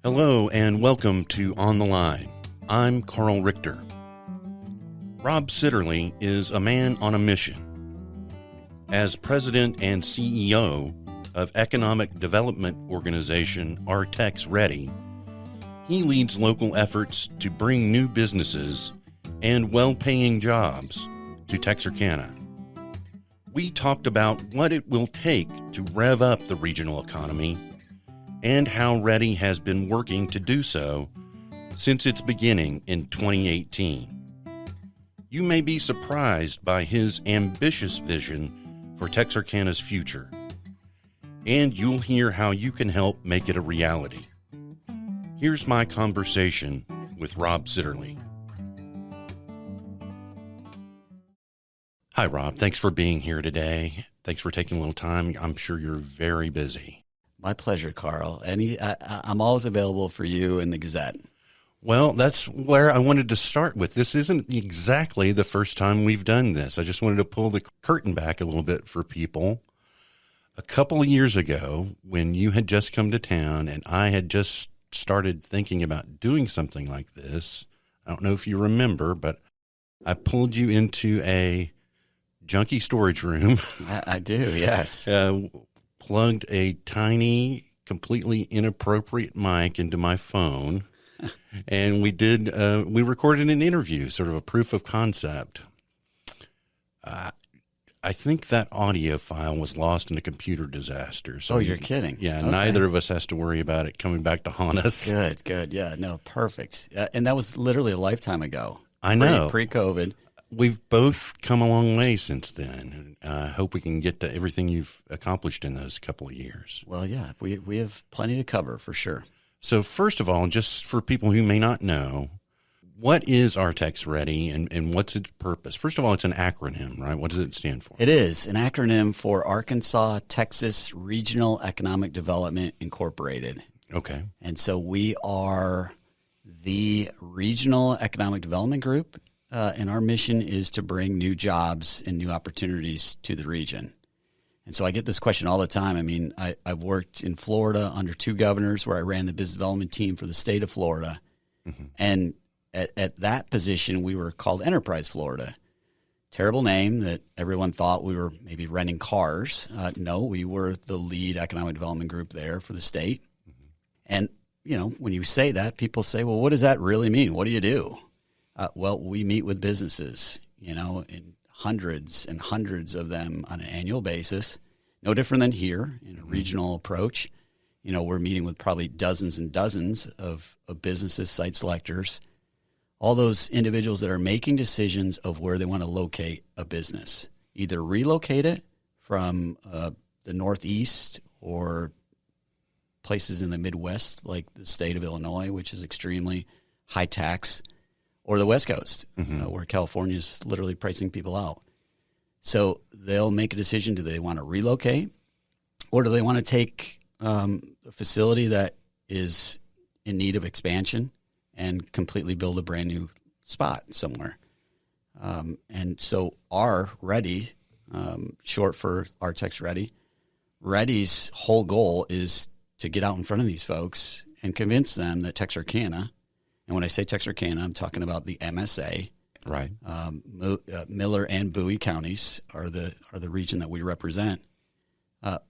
Hello and welcome to On the Line. I'm Karl Richter. Rob Sitterley is a man on a mission. As president and CEO of economic development organization AR-TX REDI, he leads local efforts to bring new businesses and well-paying jobs to Texarkana. We talked about what it will take to rev up the regional economy and how REDI has been working to do so since its beginning in 2018. You may be surprised by his ambitious vision for Texarkana's future, and you'll hear how you can help make it a reality. Here's my conversation with Rob Sitterley. Hi, Rob. Thanks for being here today. Thanks for taking a little time. I'm sure you're very busy. My pleasure, Karl. I'm always available for you and the Gazette. Well, that's where I wanted to start with. This isn't exactly the first time we've done this. I just wanted to pull the curtain back a little bit for people. A couple of years ago, when you had just come to town and I had just started thinking about doing something like this, I don't know if you remember, but I pulled you into a junky storage room. I do, yes. Plugged a tiny, completely inappropriate mic into my phone, and we recorded an interview, sort of a proof of concept. I think that audio file was lost in a computer disaster. So you're kidding. Yeah, okay. Neither of us has to worry about it coming back to haunt us. Good. Yeah, no, perfect. And that was literally a lifetime ago. I know. Pre-COVID. We've both come a long way since then. I hope we can get to everything you've accomplished in those couple of years. Well, yeah, we have plenty to cover for sure. So first of all, just for people who may not know, what is AR-TX REDI and what's its purpose? First of all, it's an acronym, right? What does it stand for? It is an acronym for Arkansas, Texas Regional Economic Development Incorporated. Okay. And so we are the regional economic development group. And our mission is to bring new jobs and new opportunities to the region. And so I get this question all the time. I mean, I've worked in Florida under two governors where I ran the business development team for the state of Florida. Mm-hmm. And at that position, we were called Enterprise Florida. Terrible name that everyone thought we were maybe renting cars. No, we were the lead economic development group there for the state. Mm-hmm. And, you know, when you say that, people say, well, what does that really mean? What do you do? Well, we meet with businesses, you know, in hundreds and hundreds of them on an annual basis. No different than here in a regional approach. You know, we're meeting with probably dozens and dozens of businesses, site selectors, all those individuals that are making decisions of where they want to locate a business, either relocate it from the Northeast or places in the Midwest, like the state of Illinois, which is extremely high tax, or the West Coast, where California is literally pricing people out. So they'll make a decision. Do they want to relocate, or do they want to take a facility that is in need of expansion and completely build a brand new spot somewhere? And so REDI, short for AR-TX REDI, REDI's whole goal is to get out in front of these folks and convince them that Texarkana, and when I say Texarkana, I'm talking about the MSA. Right. Miller and Bowie counties are the region that we represent.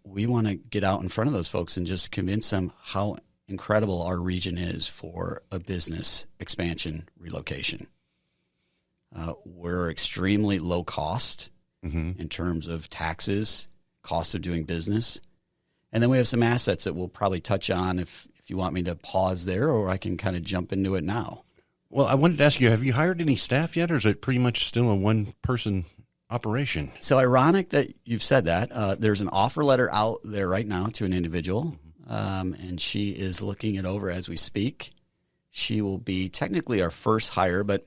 We want to get out in front of those folks and just convince them how incredible our region is for a business expansion relocation. We're extremely low cost in terms of taxes, cost of doing business. And then we have some assets that we'll probably touch on if you want me to pause there, or I can kind of jump into it now. Well, I wanted to ask you, have you hired any staff yet, or is it pretty much still a one-person operation? So ironic that you've said that. There's an offer letter out there right now to an individual, and she is looking it over as we speak. She will be technically our first hire, but,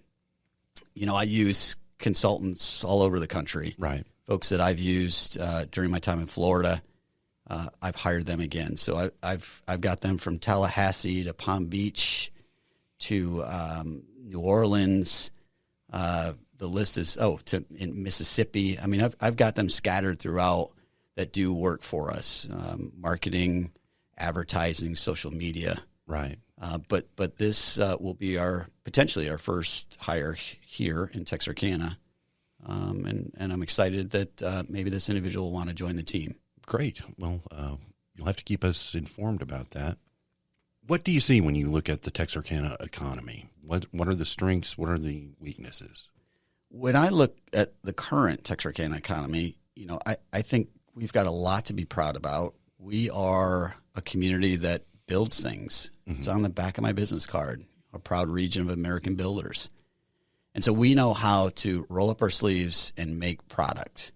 you know, I use consultants all over the country. Right. Folks that I've used during my time in Florida. I've hired them again. So I've got them from Tallahassee to Palm Beach to New Orleans. The list is, in Mississippi. I mean, I've got them scattered throughout that do work for us, marketing, advertising, social media. Right. But this will be potentially our first hire here in Texarkana, and I'm excited that maybe this individual will want to join the team. Great. Well, you'll have to keep us informed about that. What do you see when you look at the Texarkana economy? What are the strengths? What are the weaknesses? When I look at the current Texarkana economy, I think we've got a lot to be proud about. We are a community that builds things. Mm-hmm. It's on the back of my business card, a proud region of American builders. And so we know how to roll up our sleeves and make product.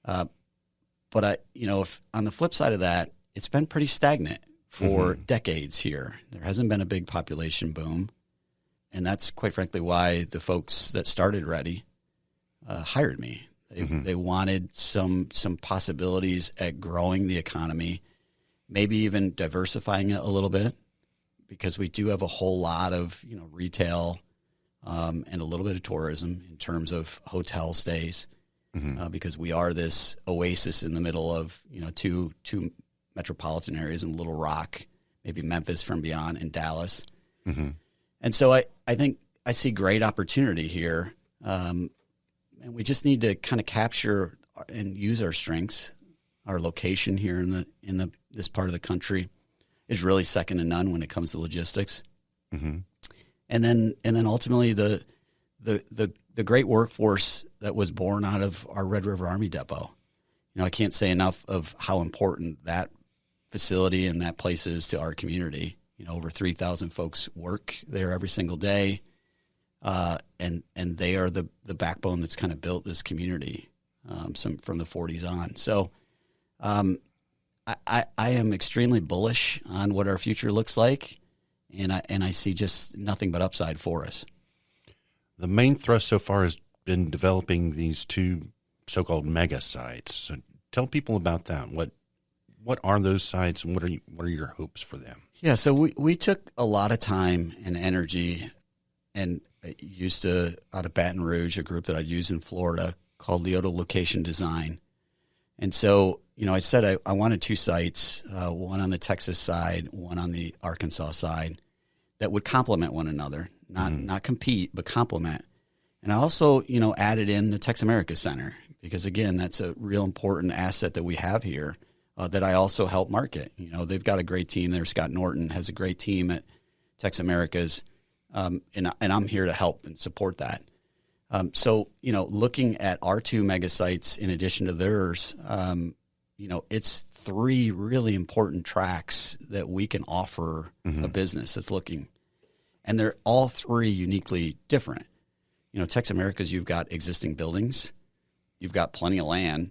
But if on the flip side of that, it's been pretty stagnant for decades here. There hasn't been a big population boom. And that's quite frankly why the folks that started REDI hired me. They wanted some possibilities at growing the economy, maybe even diversifying it a little bit, because we do have a whole lot of retail and a little bit of tourism in terms of hotel stays, because we are this oasis in the middle of two metropolitan areas in Little Rock, maybe Memphis from beyond, and Dallas. And so I think I see great opportunity here, and we just need to kind of capture and use our strengths. Our location here in this part of the country is really second to none when it comes to logistics. And then ultimately the great workforce that was born out of our Red River Army Depot. I can't say enough of how important that facility and that place is to our community. Over 3,000 folks work there every single day, and they are the backbone that's kind of built this community from the 40s on. So I am extremely bullish on what our future looks like, and I see just nothing but upside for us. The main thrust so far has been developing these two so-called mega sites. So tell people about that. What are those sites, and what are your hopes for them? Yeah, so we took a lot of time and energy, and I used out of Baton Rouge, a group that I'd used in Florida called Leota Location Design. And so, I said I wanted two sites, one on the Texas side, one on the Arkansas side, that would complement one another, not compete, but complement. And I also, added in the Tex America Center, because again, that's a real important asset that we have here. That I also help market. They've got a great team there. Scott Norton has a great team at Tex Americas, and I'm here to help and support that. So, looking at our two mega sites in addition to theirs, it's three really important tracks that we can offer a business that's looking. And they're all three uniquely different. Tex Americas, you've got existing buildings, you've got plenty of land,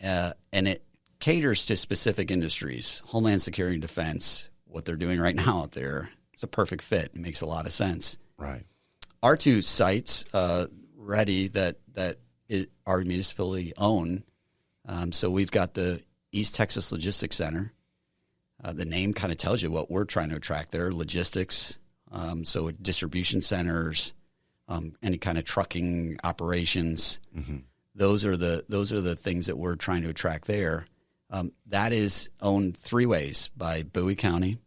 and it caters to specific industries, Homeland Security and Defense. What they're doing right now out there, it's a perfect fit. It makes a lot of sense. Right. Our two sites, REDI, that are municipally owned. So we've got the East Texas Logistics Center. The name kind of tells you what we're trying to attract there: logistics. So distribution centers, any kind of trucking operations. Those are the things that we're trying to attract there. That is owned three ways: by Bowie County,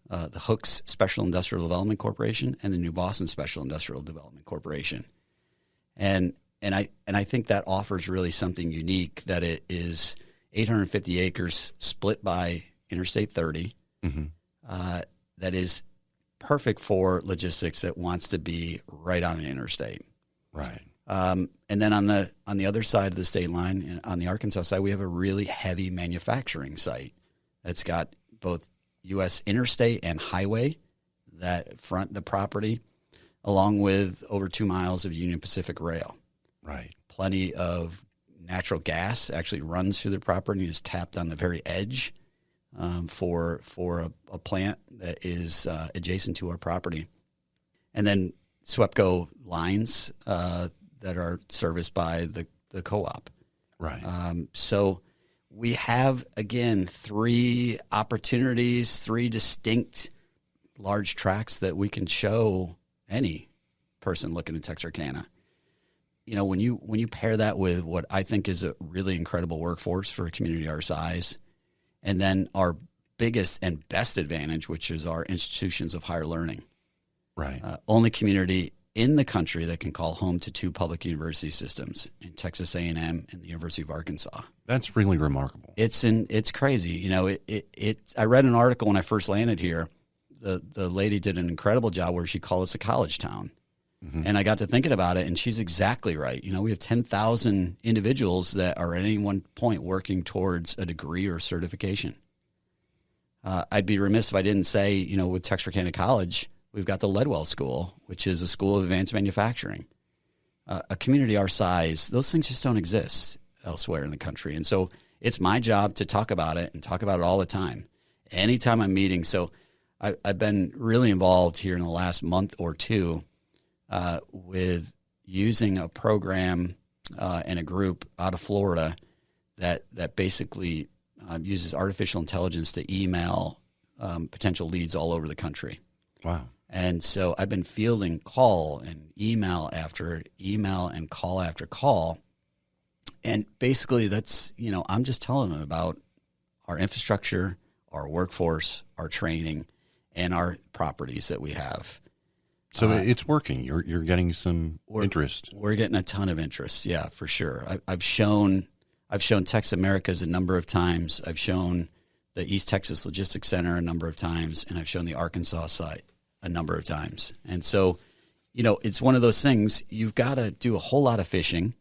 the Hooks Special Industrial Development Corporation, and the New Boston Special Industrial Development Corporation. And I think that offers really something unique, that it is 850 acres split by Interstate 30. That is perfect for logistics that wants to be right on an interstate. Right. And then on the other side of the state line, on the Arkansas side, we have a really heavy manufacturing site that's got both U.S. interstate and highway that front the property, along with over 2 miles of Union Pacific Rail. Right. Plenty of natural gas actually runs through the property and is tapped on the very edge for a plant that is adjacent to our property. And then SWEPCO lines that are serviced by the co-op. Right. So we have, again, three opportunities, three distinct large tracks that we can show any person looking at Texarkana. When you pair that with what I think is a really incredible workforce for a community our size, and then our biggest and best advantage, which is our institutions of higher learning. Right. Only community in the country that can call home to 2 public university systems in Texas A&M and the University of Arkansas. That's really remarkable. It's crazy. You know, I read an article when I first landed here. The lady did an incredible job where she called us a college town. Mm-hmm. And I got to thinking about it, and she's exactly right. You know, we have 10,000 individuals that are at any one point working towards a degree or certification. I'd be remiss if I didn't say, you know, with Texarkana College, we've got the Ledwell School, which is a school of advanced manufacturing. A community our size, those things just don't exist elsewhere in the country. And so it's my job to talk about it and talk about it all the time, anytime I'm meeting. So I've been really involved here in the last month or two with using a program and a group out of Florida that basically uses artificial intelligence to email potential leads all over the country. Wow. And so I've been fielding call and email after email and call after call. And basically that's, you know, I'm just telling them about our infrastructure, our workforce, our training, and our properties that we have. So it's working. You're getting some interest. We're getting a ton of interest. Yeah, for sure. I've shown Tex Americas a number of times. I've shown the East Texas Logistics Center a number of times, and I've shown the Arkansas site a number of times. And so, you know, it's one of those things, you've got to do a whole lot of fishing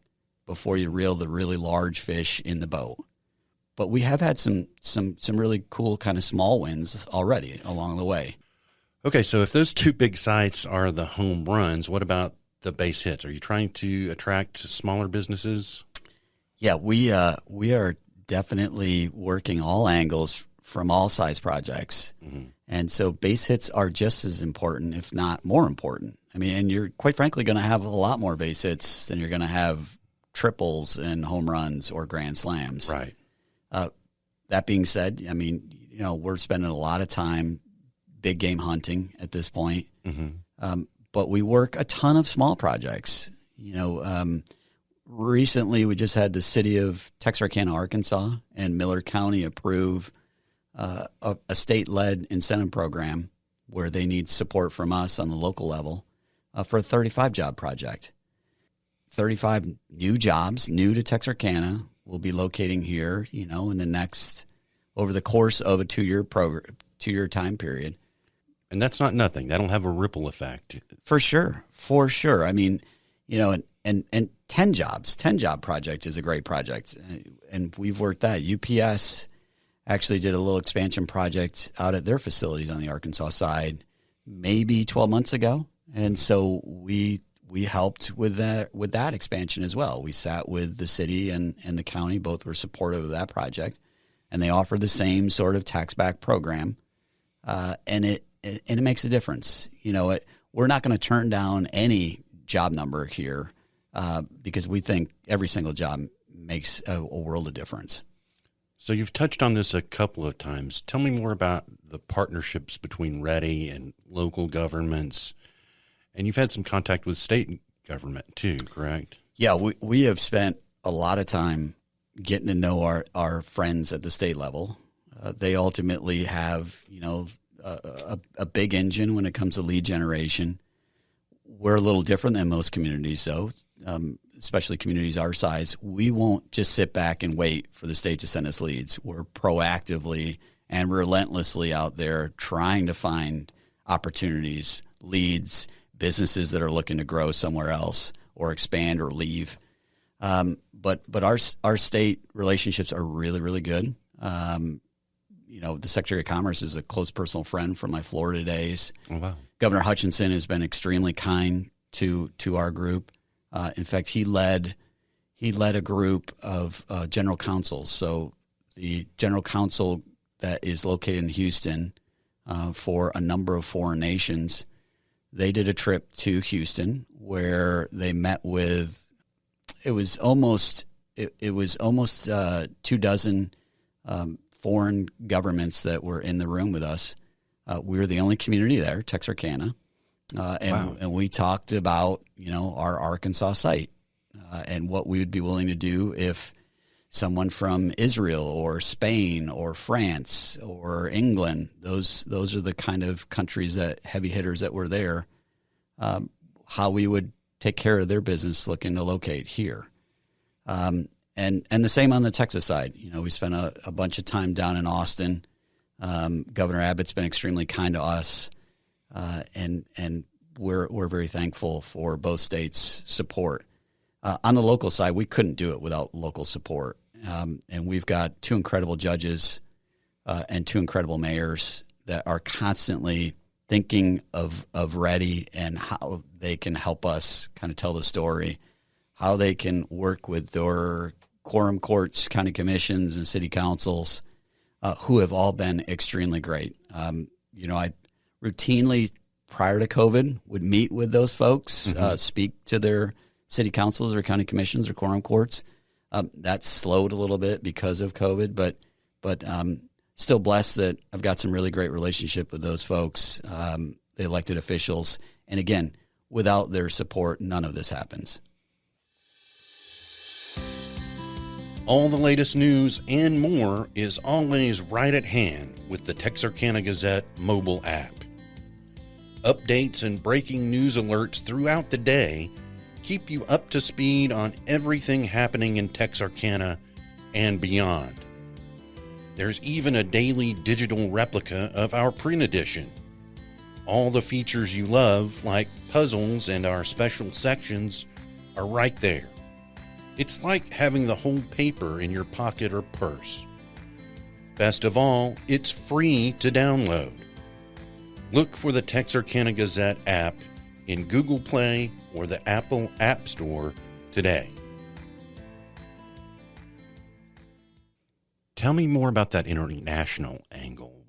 before you reel the really large fish in the boat. But we have had some really cool kind of small wins already along the way. Okay, so if those 2 big sites are the home runs, what about the base hits? Are you trying to attract smaller businesses? Yeah, we are definitely working all angles from all size projects. Mm-hmm. And so base hits are just as important, if not more important. I mean, and you're quite frankly going to have a lot more base hits than you're going to have triples and home runs or grand slams. Right. That being said, I mean, you know, we're spending a lot of time big game hunting at this point. Mm-hmm. But we work a ton of small projects. You know, recently we just had the city of Texarkana, Arkansas, and Miller County approve a state-led incentive program where they need support from us on the local level for a 35-job project. 35 new jobs, new to Texarkana, will be locating here, you know, in the next, over the course of a 2-year time period. And that's not nothing. That'll have a ripple effect. For sure. I mean, you know, and 10-job project is a great project. And we've worked that. UPS actually did a little expansion project out at their facilities on the Arkansas side maybe 12 months ago. And so we helped with that expansion as well. We sat with the city and the county. Both were supportive of that project. And they offer the same sort of tax back program. And it makes a difference. You know, we're not going to turn down any job number here because we think every single job makes a world of difference. So you've touched on this a couple of times. Tell me more about the partnerships between REDI and local governments. And you've had some contact with state government too, correct? Yeah, we have spent a lot of time getting to know our friends at the state level. They ultimately have, you know, a big engine when it comes to lead generation. We're a little different than most communities, though, especially communities our size. We won't just sit back and wait for the state to send us leads. We're proactively and relentlessly out there trying to find opportunities, leads, businesses that are looking to grow somewhere else or expand or leave. But our state relationships are really, really good. You know, the Secretary of Commerce is a close personal friend from my Florida days. Oh, wow. Governor Hutchinson has been extremely kind to our group. In fact, he led a group of general counsels. So the general counsel that is located in Houston for a number of foreign nations, they did a trip to Houston where they met with, it was almost 24 foreign governments that were in the room with us. We were the only community there, Texarkana, and we talked about, you know, our Arkansas site and what we would be willing to do if someone from Israel or Spain or France or England. Those are the kind of countries, that heavy hitters that were there, how we would take care of their business looking to locate here. And the same on the Texas side. We spent a bunch of time down in Austin. Governor Abbott's been extremely kind to us, and we're very thankful for both states' support. On the local side, we couldn't do it without local support. And we've got 2 incredible judges and 2 incredible mayors that are constantly thinking of REDI and how they can help us kind of tell the story, how they can work with their quorum courts, county commissions, and city councils, who have all been extremely great. I routinely, prior to COVID, would meet with those folks, speak to their city councils or county commissions or quorum courts. That slowed a little bit because of COVID, but still blessed that I've got some really great relationship with those folks, the elected officials. And again, without their support, none of this happens. All the latest news and more is always right at hand with the Texarkana Gazette mobile app. Updates and breaking news alerts throughout the day keep you up to speed on everything happening in Texarkana and beyond. There's even a daily digital replica of our print edition. All the features you love, like puzzles and our special sections, are right there. It's like having the whole paper in your pocket or purse. Best of all, it's free to download. Look for the Texarkana Gazette app in Google Play or the Apple App Store today. Tell me more about that international angle.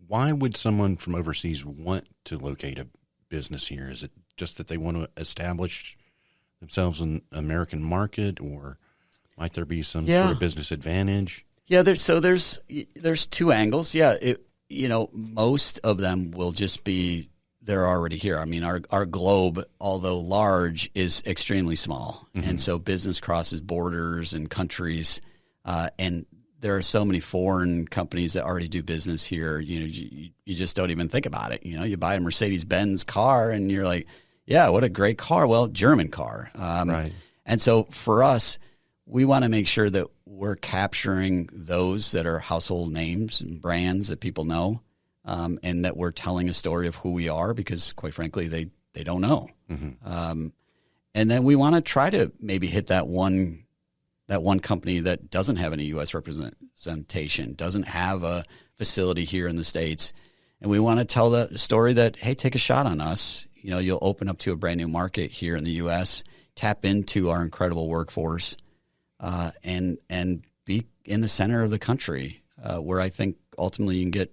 Why would someone from overseas want to locate a business here? Is it just that they want to establish themselves in the American market, or might there be some sort of business advantage? Yeah, there's 2 angles. Yeah, most of them will just be, they're already here. I mean, our globe, although large, is extremely small. Mm-hmm. And so business crosses borders and countries. And there are so many foreign companies that already do business here. You just don't even think about it. You buy a Mercedes-Benz car and you're like, yeah, what a great car. Well, German car. Right. And so for us, we want to make sure that we're capturing those that are household names and brands that people know. And that we're telling a story of who we are, because quite frankly, they don't know. Mm-hmm. And then we want to try to maybe hit that one company that doesn't have any U.S. representation, doesn't have a facility here in the States. And we want to tell the story that, hey, take a shot on us. You'll open up to a brand new market here in the U.S., tap into our incredible workforce, and be in the center of the country, where I think ultimately you can get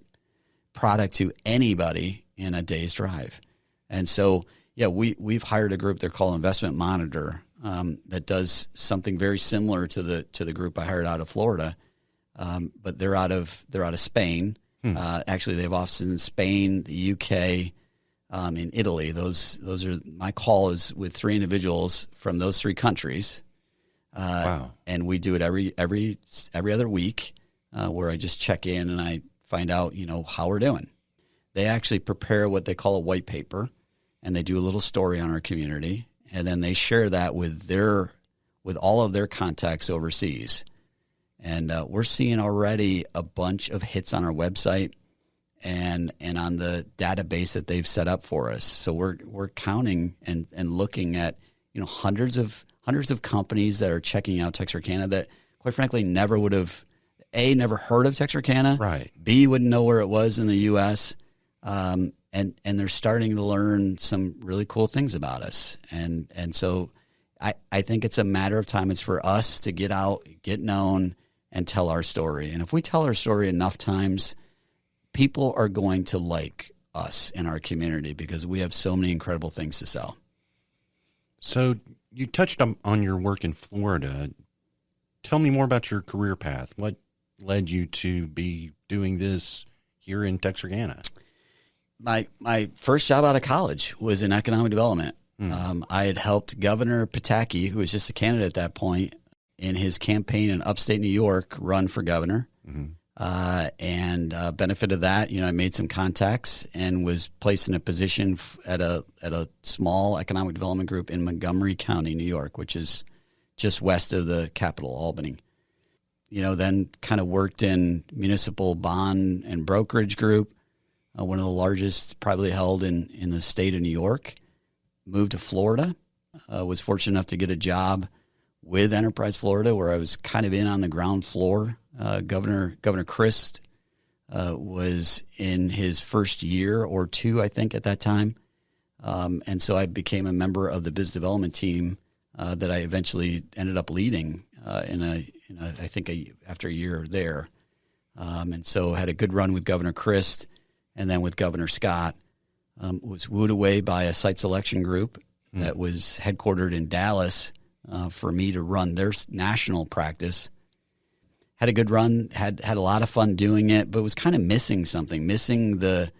product to anybody in a day's drive. And so, yeah, we've hired a group they're called Investment Monitor, that does something very similar to the group I hired out of Florida, but they're out of Spain. Actually, they have offices in Spain, the UK, in Italy. Those are, my call is with 3 individuals from those 3 countries. Wow! And we do it every other week, where I just check in and I find out, how we're doing. They actually prepare what they call a white paper, and they do a little story on our community, and then they share that with all of their contacts overseas. And we're seeing already a bunch of hits on our website and on the database that they've set up for us. So we're counting and looking at hundreds of companies that are checking out Texarkana that, quite frankly, never would have never heard of Texarkana. Right. B, wouldn't know where it was in the U.S. And they're starting to learn some really cool things about us. And so I think it's a matter of time. It's for us to get out, get known, and tell our story. And if we tell our story enough times, people are going to like us in our community because we have so many incredible things to sell. So you touched on your work in Florida. Tell me more about your career path. What led you to be doing this here in Texarkana? My first job out of college was in economic development. I had helped Governor Pataki, who was just a candidate at that point, in his campaign in upstate New York, run for governor. Mm-hmm. And benefit of that, I made some contacts and was placed in a position at a small economic development group in Montgomery County, New York, which is just west of the capital, Albany. Then kind of worked in municipal bond and brokerage group, one of the largest privately held in the state of New York. Moved to Florida, was fortunate enough to get a job with Enterprise Florida, where I was kind of in on the ground floor. Governor Christ was in his first year or two, I think, at that time. And so I became a member of the biz development team that I eventually ended up leading after a year there. And so had a good run with Governor Christ, and then with Governor Scott. Was wooed away by a site selection group that was headquartered in Dallas for me to run their national practice. Had a good run, had a lot of fun doing it, but was kind of missing something, missing the,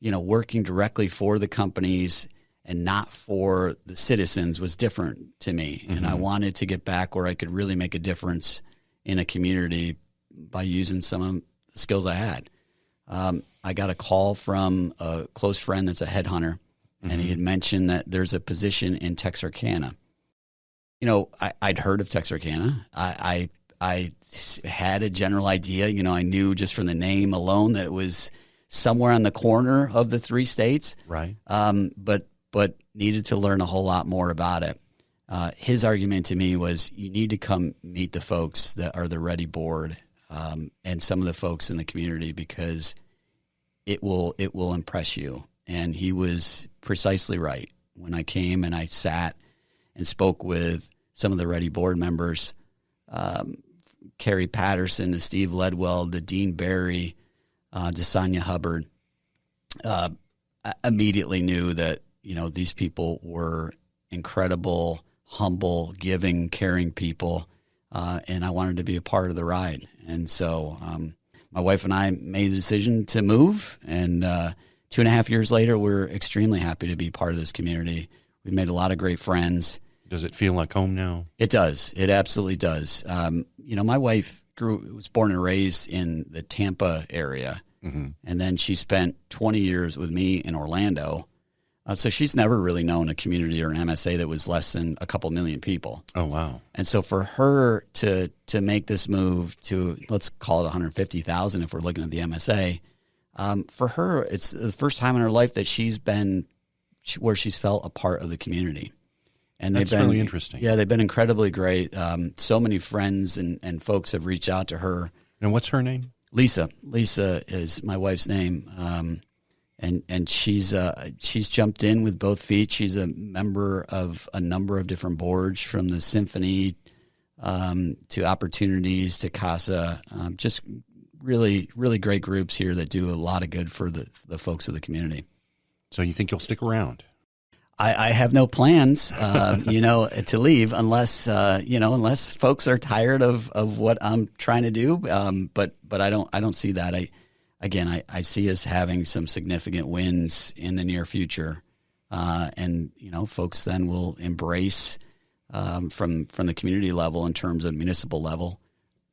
working directly for the companies and not for the citizens was different to me. Mm-hmm. And I wanted to get back where I could really make a difference in a community by using some of the skills I had. I got a call from a close friend that's a headhunter, and he had mentioned that there's a position in Texarkana. I'd heard of Texarkana. I had a general idea. I knew just from the name alone that it was somewhere on the corner of the three states. Right. But needed to learn a whole lot more about it. His argument to me was, you need to come meet the folks that are the REDI board and some of the folks in the community, because it will impress you. And he was precisely right. When I came and I sat and spoke with some of the REDI board members, Carrie Patterson, to Steve Ledwell, to Dean Barry, to Sonia Hubbard, I immediately knew that, these people were incredible, humble, giving, caring people, and I wanted to be a part of the ride. And so my wife and I made the decision to move, and 2.5 years later, we're extremely happy to be part of this community. We've made a lot of great friends. Does it feel like home now? It does. It absolutely does. My wife was born and raised in the Tampa area, and then she spent 20 years with me in Orlando. So she's never really known a community or an MSA that was less than a couple million people. Oh, wow. And so for her to make this move to, let's call it 150,000 if we're looking at the MSA, for her, it's the first time in her life that she's been where she's felt a part of the community. And that's really interesting. Yeah, they've been incredibly great. So many friends and folks have reached out to her. And what's her name? Lisa. Lisa is my wife's name. And she's jumped in with both feet. She's a member of a number of different boards, from the Symphony to Opportunities to CASA. Just really, really great groups here that do a lot of good for the folks of the community. So you think you'll stick around? I have no plans, to leave unless folks are tired of what I'm trying to do. But I don't see that. I see us having some significant wins in the near future, and folks then will embrace from the community level in terms of municipal level,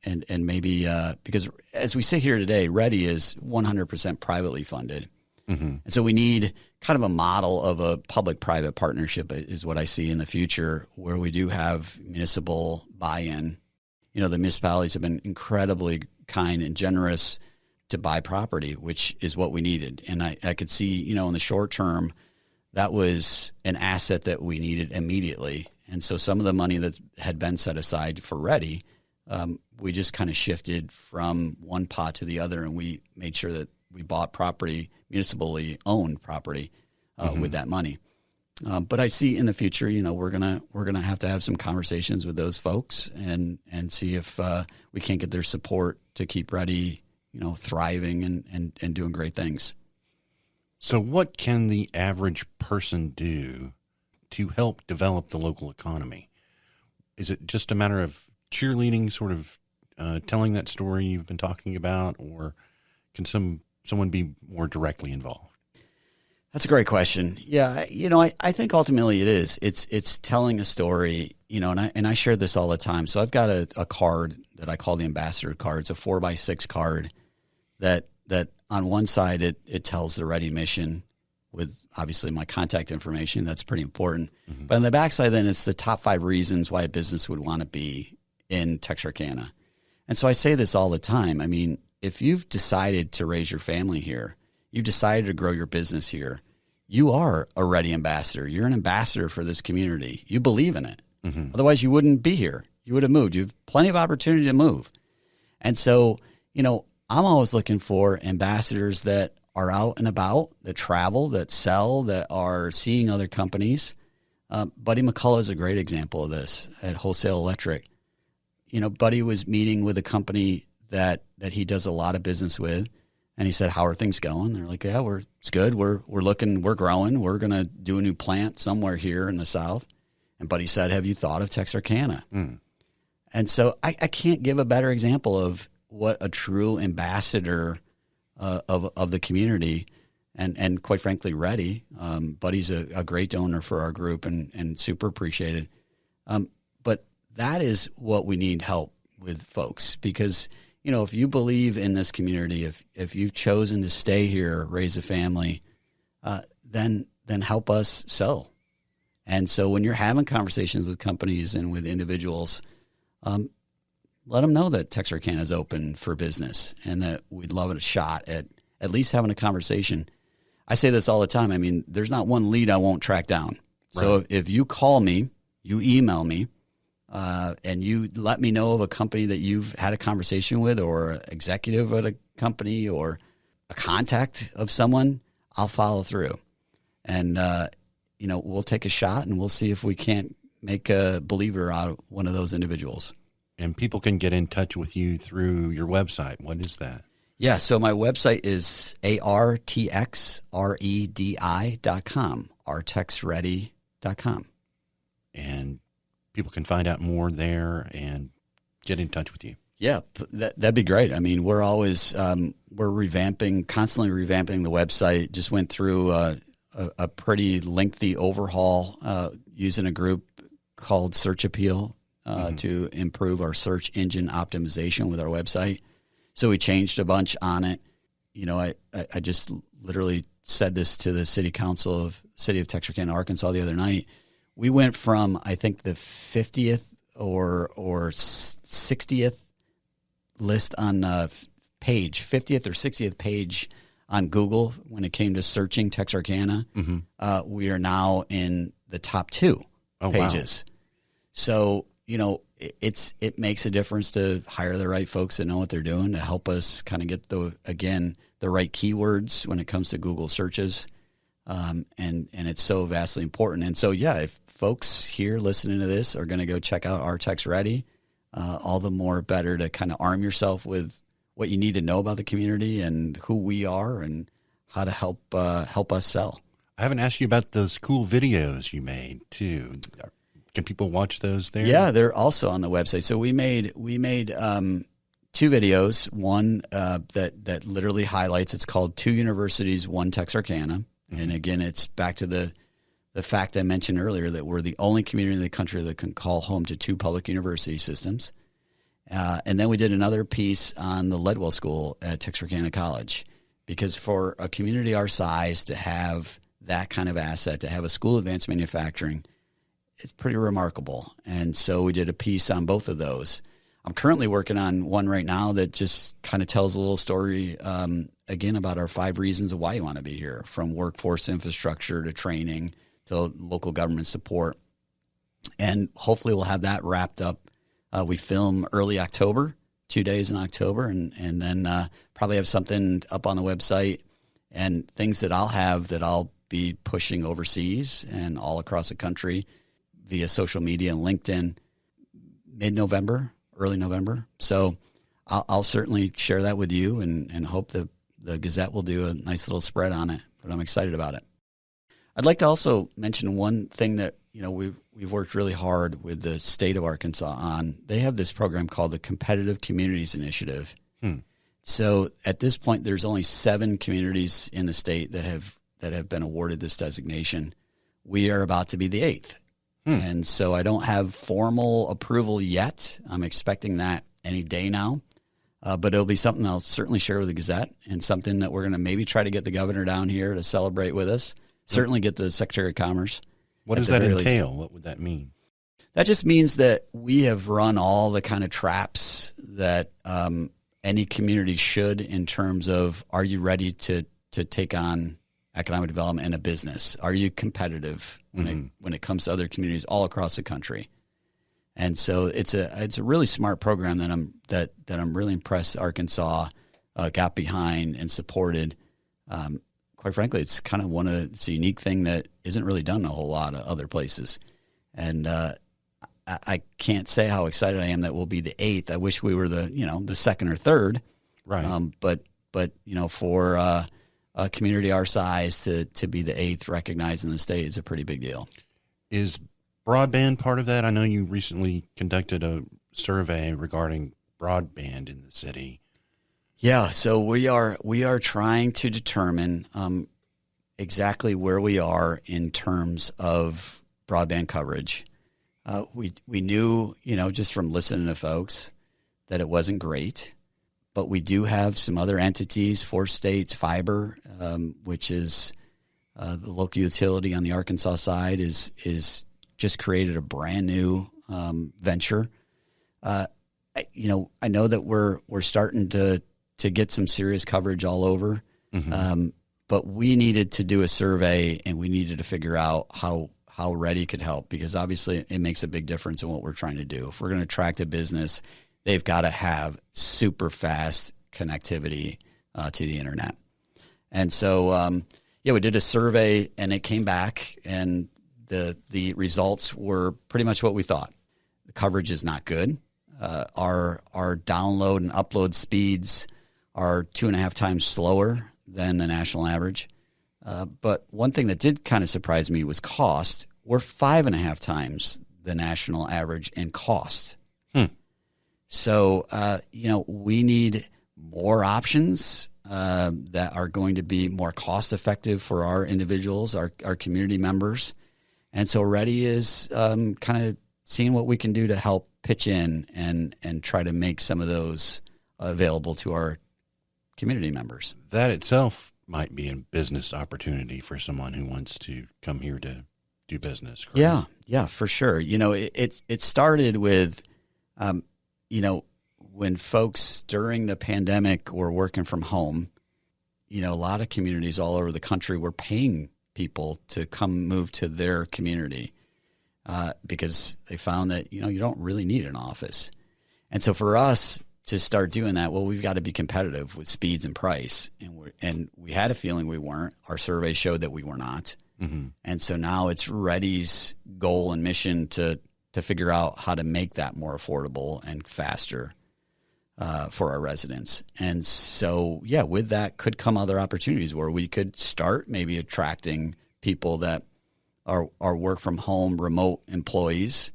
and maybe because as we sit here today, REDI is 100% privately funded, and so we need kind of a model of a public-private partnership is what I see in the future, where we do have municipal buy-in. The municipalities have been incredibly kind and generous to buy property, which is what we needed. And I could see, in the short term, that was an asset that we needed immediately. And so some of the money that had been set aside for REDI, we just kind of shifted from one pot to the other, and we made sure that we bought property, municipally owned property, with that money. But I see in the future, we're gonna have to have some conversations with those folks and see if we can't get their support to keep REDI, thriving and doing great things. So what can the average person do to help develop the local economy? Is it just a matter of cheerleading, sort of telling that story you've been talking about, or can someone be more directly involved? That's a great question. Yeah, I think ultimately it is. It's telling a story, and I share this all the time. So I've got a card that I call the ambassador card. It's a 4x6 card that on one side it tells the REDI mission with obviously my contact information. That's pretty important. Mm-hmm. But on the backside, then it's the top 5 reasons why a business would want to be in Texarkana. And so I say this all the time. I mean, if you've decided to raise your family here, you've decided to grow your business here, you are a REDI ambassador. You're an ambassador for this community. You believe in it. Mm-hmm. Otherwise, you wouldn't be here. You would have moved. You have plenty of opportunity to move. And so, I'm always looking for ambassadors that are out and about, that travel, that sell, that are seeing other companies. Buddy McCulloch is a great example of this at Wholesale Electric. Buddy was meeting with a company that he does a lot of business with, and he said, "How are things going?" They're like, "Yeah, it's good. We're looking, we're growing. We're going to do a new plant somewhere here in the South." And Buddy said, "Have you thought of Texarkana?" Mm. And so I can't give a better example of what a true ambassador of the community and quite frankly, REDI. Buddy's a great donor for our group and super appreciated. But that is what we need help with, folks, because, if you believe in this community, if you've chosen to stay here, raise a family, then help us sell. And so when you're having conversations with companies and with individuals, let them know that Texarkana is open for business and that we'd love a shot at least having a conversation. I say this all the time. I mean, there's not one lead I won't track down. Right. So if you call me, you email me, and you let me know of a company that you've had a conversation with, or an executive at a company, or a contact of someone, I'll follow through. And, we'll take a shot and we'll see if we can't make a believer out of one of those individuals. And people can get in touch with you through your website. What is that? Yeah, so my website is AR-TX REDI.com, AR-TX And people can find out more there and get in touch with you. Yeah, that'd be great. I mean, we're always we're constantly revamping the website. Just went through a pretty lengthy overhaul using a group called Search Appeal to improve our search engine optimization with our website. So we changed a bunch on it. I just literally said this to the city council of City of Texarkana, Arkansas the other night. We went from, I think, the 50th or 60th list on page, 50th or 60th page on Google when it came to searching Texarkana. Mm-hmm. We are now in the top 2 pages. Wow. So, it makes a difference to hire the right folks that know what they're doing to help us kind of get the right keywords when it comes to Google searches. And it's so vastly important. And so, yeah, if folks here listening to this are going to go check out AR-TX REDI, all the more better to kind of arm yourself with what you need to know about the community and who we are and how to help us sell. I haven't asked you about those cool videos you made too. Can people watch those there? Yeah, they're also on the website. So we made 2 videos. One that literally highlights. It's called 2 Universities, 1 Texarkana. Mm-hmm. And again, it's back to the fact I mentioned earlier that we're the only community in the country that can call home to 2 public university systems. And then we did another piece on the Ledwell School at Texarkana College, because for a community our size to have that kind of asset, to have a school of advanced manufacturing, it's pretty remarkable. And so we did a piece on both of those. I'm currently working on one right now that just kind of tells a little story, again, about our 5 reasons of why you want to be here, from workforce infrastructure to training to local government support. And hopefully we'll have that wrapped up. We film early October, 2 days in October, and then probably have something up on the website and things that I'll be pushing overseas and all across the country via social media and LinkedIn mid-November, early November. So I'll certainly share that with you and hope that the Gazette will do a nice little spread on it, but I'm excited about it. I'd like to also mention one thing that, we've worked really hard with the state of Arkansas on. They have this program called the Competitive Communities Initiative. So at this point, there's only 7 communities in the state that have been awarded this designation. We are about to be the 8th. And so I don't have formal approval yet. I'm expecting that any day now. But it'll be something I'll certainly share with the Gazette, and something that we're going to maybe try to get the governor down here to celebrate with us. Certainly get the Secretary of Commerce. What does that entail? What would that mean? That just means that we have run all the kind of traps that any community should, in terms of, are you ready to take on economic development in a business? Are you competitive when it comes to other communities all across the country? And so it's a really smart program that I'm really impressed Arkansas got behind and supported. Quite frankly, it's kind of it's a unique thing that isn't really done in a whole lot of other places. And I can't say how excited I am that we'll be the 8th. I wish we were the second or third. Right. But for a community our size to be the 8th recognized in the state is a pretty big deal. Is broadband part of that? I know you recently conducted a survey regarding broadband in the city. Yeah, so we are trying to determine exactly where we are in terms of broadband coverage. We knew, just from listening to folks, that it wasn't great, but we do have some other entities, 4 states, fiber, which is the local utility on the Arkansas side, is just created a brand new venture. I know that we're starting to get some serious coverage all over, but we needed to do a survey, and we needed to figure out how REDI could help, because obviously it makes a big difference in what we're trying to do. If we're going to attract a business, they've got to have super fast connectivity to the internet. And so, we did a survey, and it came back, and the results were pretty much what we thought. The coverage is not good. Our download and upload speeds are 2.5 times slower than the national average. But one thing that did kind of surprise me was cost. We're 5.5 times the national average in cost. So, we need more options that are going to be more cost effective for our individuals, our community members. And so REDI is kind of seeing what we can do to help pitch in and try to make some of those available to our community members. That itself might be a business opportunity for someone who wants to come here to do business. Correct? Yeah, for sure. It started with, when folks during the pandemic were working from home, a lot of communities all over the country were paying people to come move to their community because they found that, you don't really need an office. And so for us to start doing that, well, we've got to be competitive with speeds and price. And we had a feeling we weren't. Our survey showed that we were not. And so now it's REDI's goal and mission to figure out how to make that more affordable and faster for our residents. And so, with that could come other opportunities where we could start maybe attracting people that are work from home, remote employees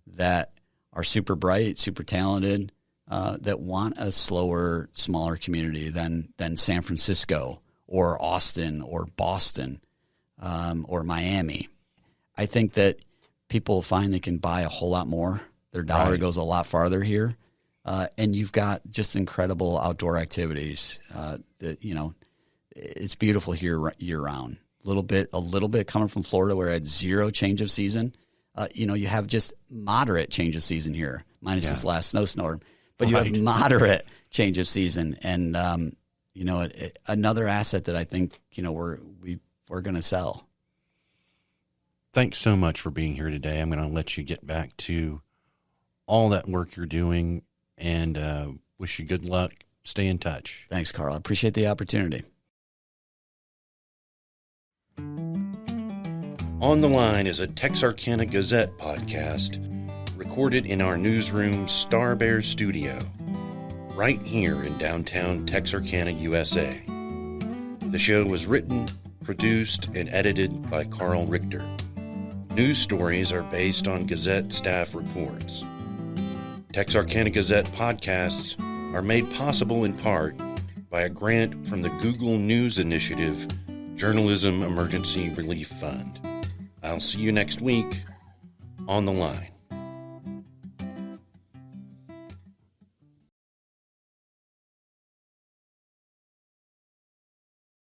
that are super bright, super talented, that want a slower, smaller community than San Francisco or Austin or Boston or Miami. I think that people find they can buy a whole lot more. Their dollar goes a lot farther here. And you've got just incredible outdoor activities that, it's beautiful here year round. A little bit coming from Florida where I had 0 change of season. You have just moderate change of season here, minus this last snowstorm. But you have moderate change of season. And, another asset that I think, we're going to sell. Thanks so much for being here today. I'm going to let you get back to all that work you're doing, and wish you good luck. Stay in touch. Thanks, Karl. I appreciate the opportunity. On the Line is a Texarkana Gazette podcast recorded in our newsroom Star Bear Studio, right here in downtown Texarkana, USA. The show was written, produced, and edited by Karl Richter. News stories are based on Gazette staff reports. Texarkana Gazette podcasts are made possible in part by a grant from the Google News Initiative Journalism Emergency Relief Fund. I'll see you next week. On the Line.